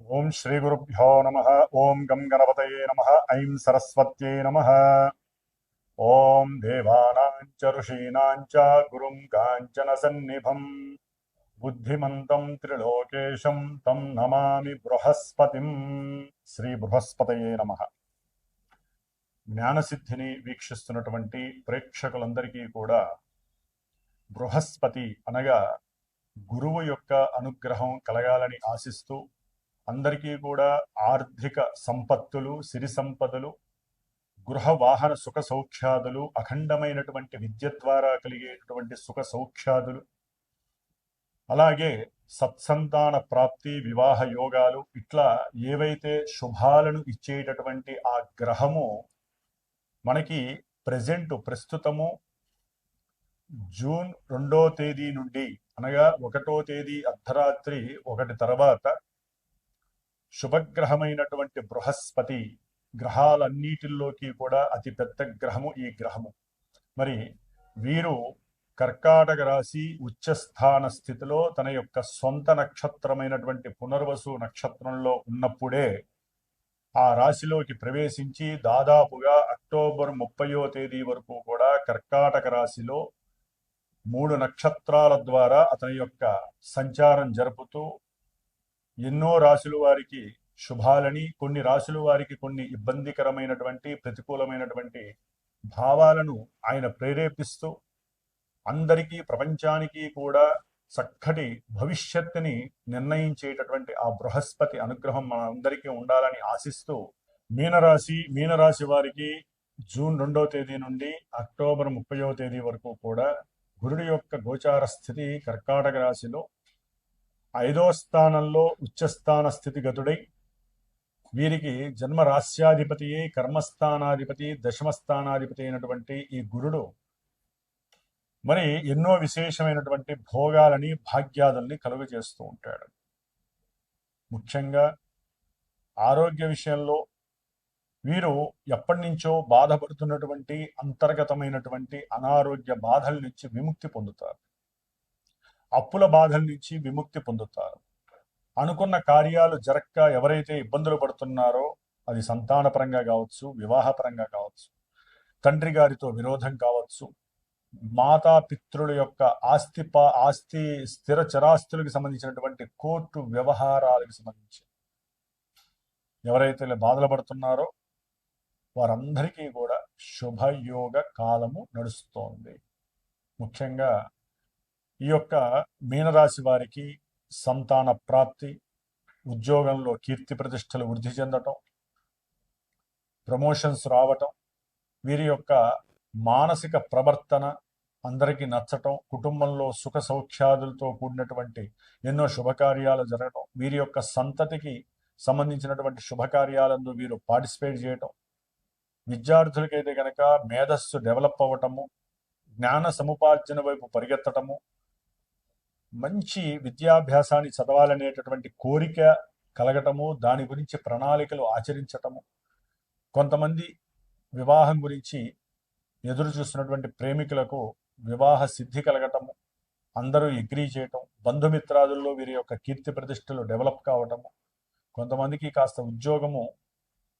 ఓం శ్రీ గురుభ్యో నమః. ఓం గం గణపతయే నమః. ఐం సరస్వత్యై నమః. ఓం దేవానాం చ ఋషీణాం చ గురుం కాంచన సన్నిభం బుద్ధిమంతం త్రిలోకేశం తం నమామి బృహస్పతిం. శ్రీ బృహస్పతయే నమః. జ్ఞానసిద్ధిని వీక్షిస్తున్నటువంటి ప్రేక్షకులందరికీ కూడా బృహస్పతి అనగా గురువు యొక్క అనుగ్రహం కలగాలని ఆశిస్తూ అందరికీ కూడా ఆర్థిక సంపత్తులు, సిరి సంపదలు, గృహ వాహన సుఖ సౌఖ్యాదులు, అఖండమైనటువంటి విద్య ద్వారా కలిగేటటువంటి సుఖ సౌఖ్యాదులు, అలాగే సత్సంతాన ప్రాప్తి, వివాహ యోగాలు, ఇట్లా ఏవైతే శుభాలను ఇచ్చేటటువంటి ఆ గ్రహము మనకి ప్రస్తుతము జూన్ 2వ తేదీ నుండి అనగా 1వ తేదీ అర్ధరాత్రి 1 తర్వాత శుభగ్రహమైనటువంటి బృహస్పతి గ్రహాలన్నిటిల్లోకి కూడా అతి పెద్ద గ్రహము ఈ గ్రహము. మరి వీరు కర్కాటక రాశి ఉచ్చస్థాన స్థితిలో తన యొక్క సొంత నక్షత్రమైనటువంటి పునర్వసు నక్షత్రంలో ఉన్నప్పుడే ఆ రాశిలోకి ప్రవేశించి దాదాపుగా అక్టోబర్ 30వ తేదీ వరకు కూడా కర్కాటక రాశిలో 3 నక్షత్రాల ద్వారా అతని యొక్క సంచారం జరుపుతూ ఎన్నో రాశుల వారికి శుభాలని, కొన్ని రాశుల వారికి కొన్ని ఇబ్బందికరమైనటువంటి ప్రతికూలమైనటువంటి భావాలను ఆయన ప్రేరేపిస్తూ అందరికీ, ప్రపంచానికి కూడా చక్కటి భవిష్యత్తుని నిర్ణయించేటటువంటి ఆ బృహస్పతి అనుగ్రహం మన అందరికీ ఉండాలని ఆశిస్తూ మీనరాశి వారికి జూన్ 2వ తేదీ నుండి అక్టోబర్ 30వ తేదీ వరకు కూడా గురుడి యొక్క గోచార స్థితి కర్కాటక రాశిలో 5వ స్థానంలో ఉచ్చస్థాన స్థితిగతుడై వీరికి జన్మ రాశ్యాధిపతి, కర్మస్థానాధిపతి, దశమ స్థానాధిపతి అయినటువంటి ఈ గురుడు మరి ఎన్నో విశేషమైనటువంటి భోగాలని, భాగ్యాదుల్ని కలుగు చేస్తూ ఉంటాడు. ముఖ్యంగా ఆరోగ్య విషయంలో వీరు ఎప్పటి నుంచో బాధపడుతున్నటువంటి అంతర్గతమైనటువంటి అనారోగ్య బాధల నుంచి విముక్తి పొందుతారు. అప్పుల బాధల నుంచి విముక్తి పొందుతారు. అనుకున్న కార్యాలు జరక్క ఎవరైతే ఇబ్బందులు పడుతున్నారో, అది సంతానపరంగా కావచ్చు, వివాహపరంగా కావచ్చు, తండ్రి గారితో విరోధం కావచ్చు, మాతాపితృల యొక్క ఆస్తి స్థిర చరాస్తులకు సంబంధించినటువంటి కోర్టు వ్యవహారాలకు సంబంధించి ఎవరైతే బాధలు పడుతున్నారో వారందరికీ కూడా శుభయోగ కాలము నడుస్తోంది. ముఖ్యంగా ఈ యొక్క మీనరాశి వారికి సంతాన ప్రాప్తి, ఉద్యోగంలో కీర్తి ప్రతిష్టలు వృద్ధి చెందటం, ప్రమోషన్స్ రావటం, వీరి యొక్క మానసిక ప్రవర్తన అందరికీ నచ్చటం, కుటుంబంలో సుఖ సౌఖ్యాదులతో కూడినటువంటి ఎన్నో శుభకార్యాలు జరగటం, వీరి యొక్క సంతతికి సంబంధించినటువంటి శుభకార్యాలందు వీరు పార్టిసిపేట్ చేయటం, విద్యార్థులకైతే కనుక మేధస్సు డెవలప్ అవ్వటము, జ్ఞాన సముపార్జన వైపు పరిగెత్తటము, మంచి విద్యాభ్యాసాన్ని చదవాలనేటటువంటి కోరిక కలగటము, దాని గురించి ప్రణాళికలు ఆచరించటము, కొంతమంది వివాహం గురించి ఎదురు చూస్తున్నటువంటి ప్రేమికులకు వివాహ సిద్ధి కలగటము, అందరూ అగ్రీ చేయటం, బంధుమిత్రాదుల్లో వీరి యొక్క కీర్తి ప్రతిష్టలు డెవలప్ కావటము, కొంతమందికి కాస్త ఉద్యోగము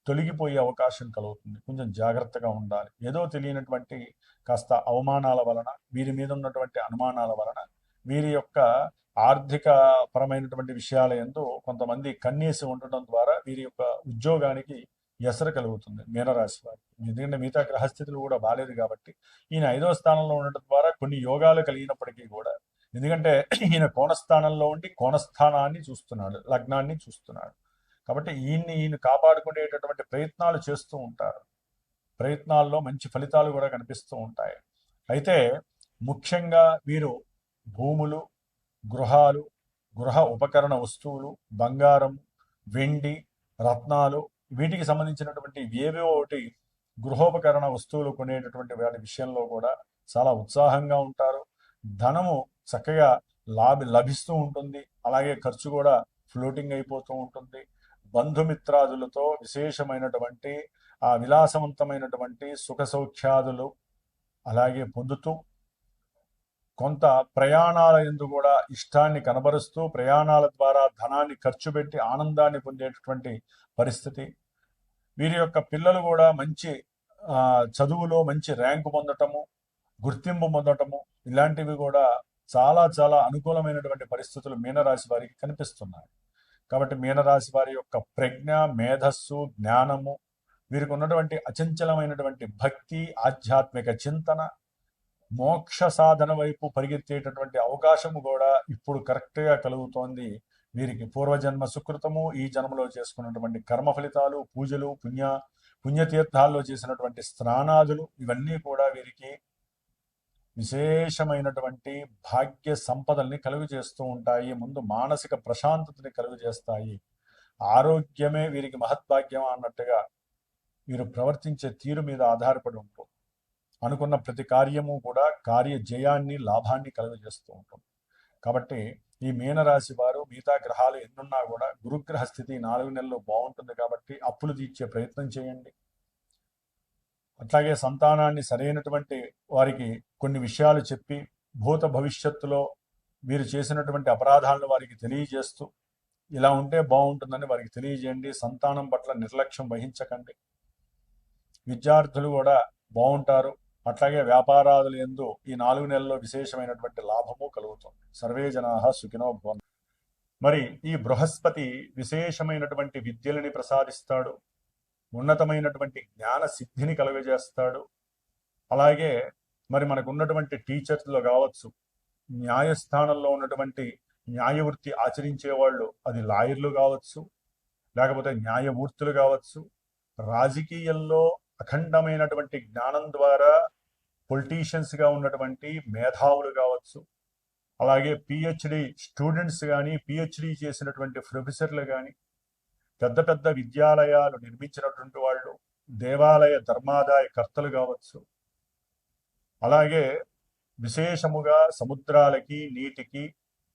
తొలగిపోయే అవకాశం కలుగుతుంది. కొంచెం జాగ్రత్తగా ఉండాలి. ఏదో తెలియనటువంటి కాస్త అవమానాల వలన, వీరి మీద ఉన్నటువంటి అనుమానాల వలన వీరి యొక్క ఆర్థిక పరమైనటువంటి విషయాల యందు కొంతమంది కన్నేసి ఉండటం ద్వారా వీరి యొక్క ఉద్యోగానికి ఎసరు కలుగుతుంది మీనరాశి వారికి. ఎందుకంటే మిగతా గ్రహస్థితులు కూడా బాలేదు కాబట్టి ఈయన 5వ స్థానంలో ఉండటం ద్వారా కొన్ని యోగాలు కలిగినప్పటికీ కూడా, ఎందుకంటే ఈయన కోణస్థానంలో ఉండి కోణస్థానాన్ని చూస్తున్నాడు, లగ్నాన్ని చూస్తున్నాడు కాబట్టి ఈయన కాపాడుకునేటటువంటి ప్రయత్నాలు చేస్తూ ఉంటారు. ప్రయత్నాల్లో మంచి ఫలితాలు కూడా కనిపిస్తూ ఉంటాయి. అయితే ముఖ్యంగా వీరు భూములు, గృహాలు, గృహ ఉపకరణ వస్తువులు, బంగారం, వెండి, రత్నాలు, వీటికి సంబంధించినటువంటి ఏవో ఒకటి గృహోపకరణ వస్తువులు కొనేటటువంటి వాటి విషయంలో కూడా చాలా ఉత్సాహంగా ఉంటారు. ధనము చక్కగా లభిస్తూ ఉంటుంది. అలాగే ఖర్చు కూడా ఫ్లోటింగ్ అయిపోతూ ఉంటుంది. బంధుమిత్రాదులతో విశేషమైనటువంటి ఆ విలాసవంతమైనటువంటి సుఖ సౌఖ్యాదులు అలాగే పొందుతూ కొంత ప్రయాణాల యందు కూడా ఇష్టాన్ని కనబరుస్తూ ప్రయాణాల ద్వారా ధనాన్ని ఖర్చు పెట్టి ఆనందాన్ని పొందేటటువంటి పరిస్థితి. వీరి యొక్క పిల్లలు కూడా మంచి చదువులో మంచి ర్యాంకు పొందటము, గుర్తింపు పొందటము, ఇలాంటివి కూడా చాలా చాలా అనుకూలమైనటువంటి పరిస్థితులు మీనరాశి వారికి కనిపిస్తున్నాయి. కాబట్టి మీనరాశి వారి యొక్క ప్రజ్ఞ, మేధస్సు, జ్ఞానము, వీరికి ఉన్నటువంటి అచంచలమైనటువంటి భక్తి, ఆధ్యాత్మిక చింతన, మోక్ష సాధన వైపు పరిగెత్తేటటువంటి అవకాశము కూడా ఇప్పుడు కరెక్ట్గా కలుగుతోంది. వీరికి పూర్వజన్మ సుకృతము, ఈ జన్మలో చేసుకున్నటువంటి కర్మ ఫలితాలు, పూజలు, పుణ్యతీర్థాల్లో చేసినటువంటి స్నానాదులు, ఇవన్నీ కూడా వీరికి విశేషమైనటువంటి భాగ్య సంపదల్ని కలుగు చేస్తూ ఉంటాయి. ముందు మానసిక ప్రశాంతతని కలుగు చేస్తాయి. ఆరోగ్యమే వీరికి మహద్భాగ్యం అన్నట్టుగా వీరు ప్రవర్తించే తీరు మీద ఆధారపడి ఉంటుంది. అనుకున్న ప్రతి కార్యము కూడా కార్య జయాన్ని, లాభాన్ని కలుగజేస్తూ ఉంటుంది. కాబట్టి ఈ మీనరాశి వారు మిగతా గ్రహాలు ఎన్నున్నా కూడా గురుగ్రహ స్థితి 4 నెలలు బాగుంటుంది. కాబట్టి అప్పులు తీర్చే ప్రయత్నం చేయండి. అట్లాగే సంతానాన్ని సరైనటువంటి వారికి కొన్ని విషయాలు చెప్పి భూత భవిష్యత్తులో వీరు చేసినటువంటి అపరాధాలను వారికి తెలియజేస్తూ ఇలా ఉంటే బాగుంటుందని వారికి తెలియజేయండి. సంతానం పట్ల నిర్లక్ష్యం వహించకండి. విద్యార్థులు కూడా బాగుంటారు. అట్లాగే వ్యాపారాదులు యందు ఈ 4 నెలల్లో విశేషమైనటువంటి లాభము కలుగుతుంది. సర్వే జనాః సుఖినో భవంతు. మరి ఈ బృహస్పతి విశేషమైనటువంటి విద్యలని ప్రసాదిస్తాడు, ఉన్నతమైనటువంటి జ్ఞాన సిద్ధిని కలుగజేస్తాడు. అలాగే మరి మనకు ఉన్నటువంటి టీచర్స్లో కావచ్చు, న్యాయస్థానంలో ఉన్నటువంటి న్యాయవృత్తి ఆచరించే వాళ్ళు, అది లాయర్లు కావచ్చు, లేకపోతే న్యాయమూర్తులు కావచ్చు, రాజకీయాల్లో అఖండమైనటువంటి జ్ఞానం ద్వారా పొలిటీషియన్స్గా ఉన్నటువంటి మేధావులు కావచ్చు, అలాగే పిహెచ్డి స్టూడెంట్స్ కానీ, పిహెచ్డి చేసినటువంటి ప్రొఫెసర్లు కానీ, పెద్ద పెద్ద విద్యాలయాలు నిర్మించినటువంటి వాళ్ళు, దేవాలయ ధర్మాదాయ కర్తలు కావచ్చు, అలాగే విశేషముగా సముద్రాలకి, నీటికి,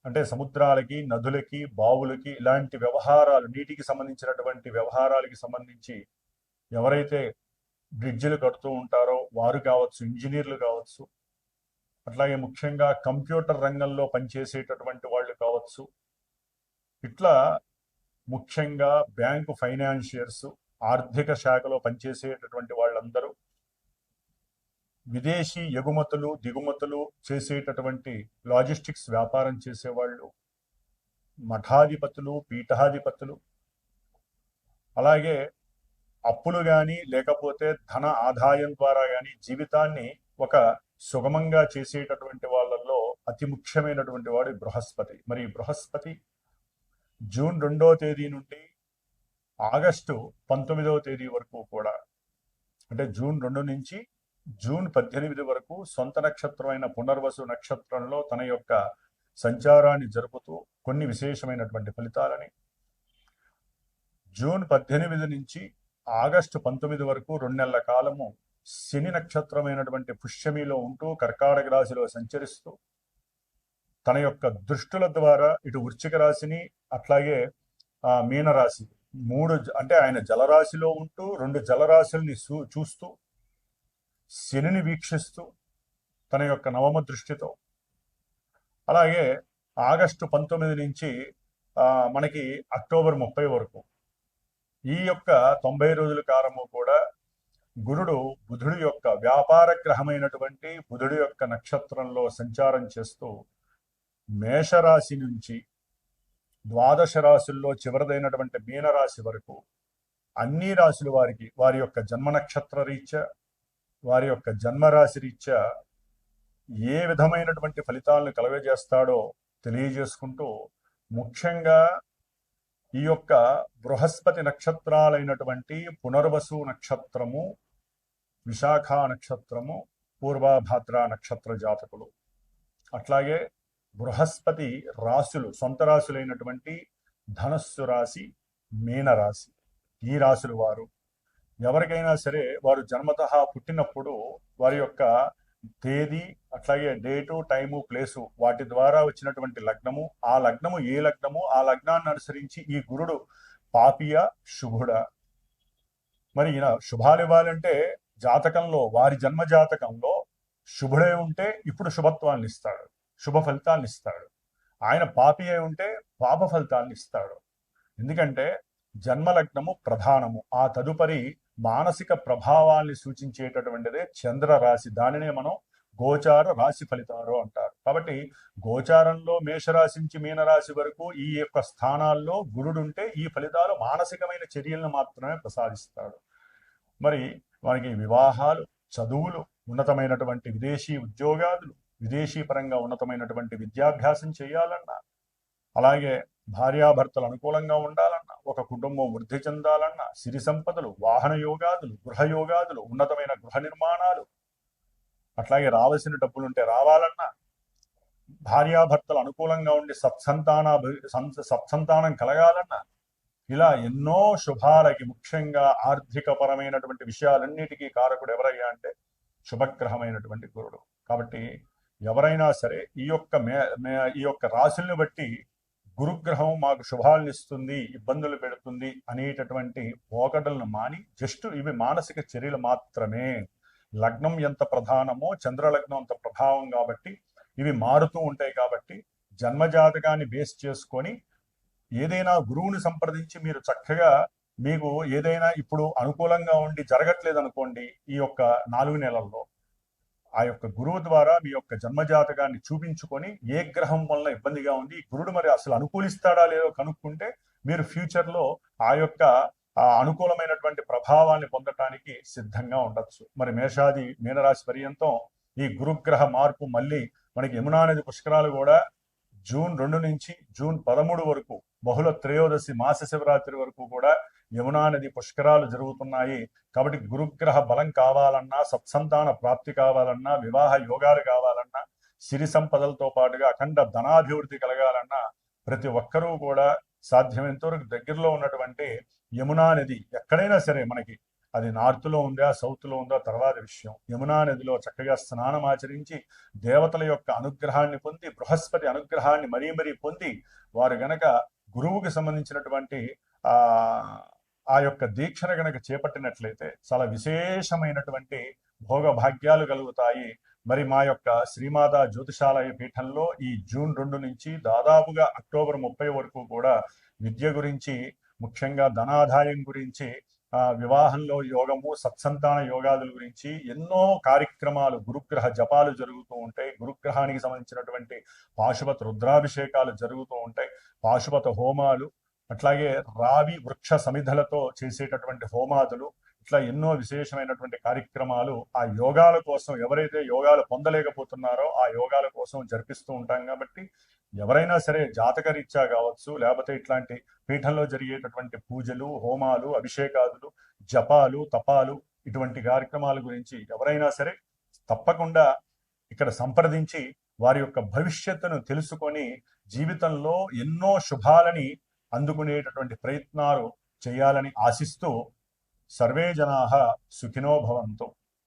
అంటే సముద్రాలకి, నదులకి, బావులకి, ఇలాంటి వ్యవహారాలు, నీటికి సంబంధించినటువంటి వ్యవహారాలకి సంబంధించి ఎవరైతే బ్రిడ్జిలు కడుతూ ఉంటారో వారు కావచ్చు, ఇంజనీర్లు కావచ్చు, అట్లాగే ముఖ్యంగా కంప్యూటర్ రంగంలో పనిచేసేటటువంటి వాళ్ళు కావచ్చు, ఇట్లా ముఖ్యంగా బ్యాంకు ఫైనాన్షియర్స్, ఆర్థిక శాఖలో పనిచేసేటటువంటి వాళ్ళందరూ, విదేశీ ఎగుమతులు దిగుమతులు చేసేటటువంటి లాజిస్టిక్స్ వ్యాపారం చేసేవాళ్ళు, మఠాధిపతులు, పీఠాధిపతులు, అలాగే అప్పులు కానీ లేకపోతే ధన ఆదాయం ద్వారా కానీ జీవితాన్ని ఒక సుగమంగా చేసేటటువంటి వాళ్ళల్లో అతి ముఖ్యమైనటువంటి వాడు బృహస్పతి. మరి బృహస్పతి జూన్ 2వ తేదీ నుండి ఆగస్టు 19వ తేదీ వరకు కూడా, అంటే జూన్ 2 నుంచి జూన్ 18 వరకు సొంత నక్షత్రమైన పునర్వసు నక్షత్రంలో తన యొక్క సంచారాన్ని జరుపుతూ కొన్ని విశేషమైనటువంటి ఫలితాలని, జూన్ 18 నుంచి ఆగస్టు 19 వరకు 2 నెలల కాలము శని నక్షత్రమైనటువంటి పుష్యమిలో ఉంటూ కర్కాటక రాశిలో సంచరిస్తూ తన యొక్క దృష్టుల ద్వారా ఇటు వృశ్చిక రాశిని అట్లాగే మీనరాశి, 3 అంటే ఆయన జలరాశిలో ఉంటూ 2 జలరాశుల్ని చూస్తూ శనిని వీక్షిస్తూ తన యొక్క నవమ దృష్టితో, అలాగే ఆగస్టు 19 నుంచి మనకి అక్టోబర్ 30 వరకు ఈ యొక్క 90 రోజుల కాలము కూడా గురుడు బుధుడి యొక్క వ్యాపార గ్రహమైనటువంటి బుధుడి యొక్క నక్షత్రంలో సంచారం చేస్తూ మేషరాశి నుంచి ద్వాదశ రాశుల్లో చివరిదైనటువంటి మీనరాశి వరకు అన్ని రాశుల వారికి వారి యొక్క జన్మ నక్షత్ర రీత్యా, వారి యొక్క జన్మరాశి రీత్యా ఏ విధమైనటువంటి ఫలితాలను కలుగజేస్తాడో తెలియజేసుకుంటూ, ముఖ్యంగా ఈ యొక్క బృహస్పతి నక్షత్రాలైనటువంటి పునర్వసు నక్షత్రము, విశాఖ నక్షత్రము, పూర్వభాద్ర నక్షత్ర జాతకులు, అట్లాగే బృహస్పతి రాశులు, సొంత రాశులైనటువంటి ధనస్సు రాశి, మీనరాశి, ఈ రాశులు వారు ఎవరికైనా సరే వారు జన్మతః పుట్టినప్పుడు వారి యొక్క తేదీ, అట్లాగే డేటు, టైము, ప్లేసు, వాటి ద్వారా వచ్చినటువంటి లగ్నము, ఆ లగ్నము ఏ లగ్నము, ఆ లగ్నాన్ని అనుసరించి ఈ గురుడు పాపియా శుభుడా. మరి ఈయన శుభాలు ఇవ్వాలంటే జాతకంలో, వారి జన్మ జాతకంలో శుభుడై ఉంటే ఇప్పుడు శుభత్వాన్ని ఇస్తాడు, శుభ ఫలితాన్ని ఇస్తాడు. ఆయన పాపి అయి ఉంటే పాప ఫలితాన్ని ఇస్తాడు. ఎందుకంటే జన్మలగ్నము ప్రధానము, ఆ తదుపరి మానసిక ప్రభావాల్ని సూచించేటటువంటిదే చంద్ర రాశి. దానినే మనం గోచార రాశి ఫలితాలు అంటారు. కాబట్టి గోచారంలో మేషరాశి నుంచి మీనరాశి వరకు ఈ యొక్క స్థానాల్లో గురుడుంటే ఈ ఫలితాలు మానసికమైన చర్యలను మాత్రమే ప్రసాదిస్తాడు. మరి వారికి వివాహాలు, చదువులు, ఉన్నతమైనటువంటి విదేశీ ఉద్యోగాదులు, విదేశీ పరంగా ఉన్నతమైనటువంటి విద్యాభ్యాసం చేయాలన్నా, అలాగే భార్యాభర్తలు అనుకూలంగా ఉండాలన్నా, ఒక కుటుంబం వృద్ధి చెందాలన్నా, సిరి సంపదలు, వాహన యోగాదులు, గృహయోగాదులు, ఉన్నతమైన గృహ నిర్మాణాలు, అట్లాగే రావాల్సిన డబ్బులుంటే రావాలన్నా, భార్యాభర్తలు అనుకూలంగా ఉండి సత్సంతానం కలగాలన్నా, ఇలా ఎన్నో శుభాలకి, ముఖ్యంగా ఆర్థిక పరమైనటువంటి విషయాలన్నిటికీ కారకుడు ఎవరయ్యా అంటే శుభగ్రహమైనటువంటి గురుడు. కాబట్టి ఎవరైనా సరే ఈ యొక్క రాశుల్ని బట్టి గురుగ్రహం మాకు శుభాలను ఇస్తుంది, ఇబ్బందులు పెడుతుంది అనేటటువంటి పోకడలను మాని జస్ట్ ఇవి మానసిక చర్యలు మాత్రమే. లగ్నం ఎంత ప్రధానమో చంద్రలగ్నం అంత ప్రభావం కాబట్టి ఇవి మారుతూ ఉంటాయి. కాబట్టి జన్మజాతకాన్ని బేస్ చేసుకొని ఏదైనా గురువుని సంప్రదించి మీరు చక్కగా, మీకు ఏదైనా ఇప్పుడు అనుకూలంగా ఉండి జరగట్లేదు అనుకోండి, ఈ యొక్క 4 నెలల్లో ఆ యొక్క గురువు ద్వారా మీ యొక్క జన్మజాతకాన్ని చూపించుకొని ఏ గ్రహం వల్ల ఇబ్బందిగా ఉంది, గురుడు మరి అసలు అనుకూలిస్తాడా లేదో కనుక్కుంటే మీరు ఫ్యూచర్లో ఆ యొక్క అనుకూలమైనటువంటి ప్రభావాన్ని పొందటానికి సిద్ధంగా ఉండొచ్చు. మరి మీనరాశి పర్యంతం ఈ గురుగ్రహ మార్పు మళ్ళీ మనకి యమునా నది పుష్కరాలు కూడా జూన్ 2 నుంచి జూన్ 13 వరకు, బహుళ త్రయోదశి మాస శివరాత్రి వరకు కూడా యమునా నది పుష్కరాలు జరుగుతున్నాయి. కాబట్టి గురుగ్రహ బలం కావాలన్నా, సత్సంతాన ప్రాప్తి కావాలన్నా, వివాహ యోగాలు కావాలన్నా, సిరి సంపదలతో పాటుగా అఖండ ధనాభివృద్ధి కలగాలన్నా ప్రతి ఒక్కరూ కూడా సాధ్యమైనంత వరకు దగ్గరలో ఉన్నటువంటి యమునా నది, ఎక్కడైనా సరే మనకి అది నార్త్లో ఉందా సౌత్లో ఉందా తర్వాత విషయం, యమునా నదిలో చక్కగా స్నానం ఆచరించి దేవతల యొక్క అనుగ్రహాన్ని పొంది, బృహస్పతి అనుగ్రహాన్ని మరీ పొంది, వారు గనక గురువుకి సంబంధించినటువంటి ఆ యొక్క దీక్షను గనక చేపట్టినట్లయితే చాలా విశేషమైనటువంటి భోగ భాగ్యాలు కలుగుతాయి. మరి మా యొక్క శ్రీమాతా జ్యోతిషాలయ పీఠంలో ఈ జూన్ 2 నుంచి దాదాపుగా అక్టోబర్ 30 వరకు కూడా విద్య గురించి, ముఖ్యంగా ధనాదాయం గురించి, వివాహంలో యోగము, సత్సంతాన యోగాదుల గురించి ఎన్నో కార్యక్రమాలు, గురుగ్రహ జపాలు జరుగుతూ ఉంటాయి. గురుగ్రహానికి సంబంధించినటువంటి పాశుపత రుద్రాభిషేకాలు జరుగుతూ ఉంటాయి, పాశుపత హోమాలు, అట్లాగే రావి వృక్ష సమిధలతో చేసేటటువంటి హోమాదులు, ఇట్లా ఎన్నో విశేషమైనటువంటి కార్యక్రమాలు ఆ యోగాల కోసం, ఎవరైతే యోగాలు పొందలేకపోతున్నారో ఆ యోగాల కోసం జరిపిస్తూ ఉంటాం. కాబట్టి ఎవరైనా సరే జాతకరీత్యా కావచ్చు, లేకపోతే ఇట్లాంటి పీఠంలో జరిగేటటువంటి పూజలు, హోమాలు, అభిషేకాదులు, జపాలు, తపాలు, ఇటువంటి కార్యక్రమాల గురించి ఎవరైనా సరే తప్పకుండా ఇక్కడ సంప్రదించి వారి యొక్క భవిష్యత్తును తెలుసుకొని జీవితంలో ఎన్నో శుభాలని అందుకునేటటువంటి ప్రయత్నాలు చేయాలని ఆశిస్తూ సర్వే జనాః సుఖినో భవంతు.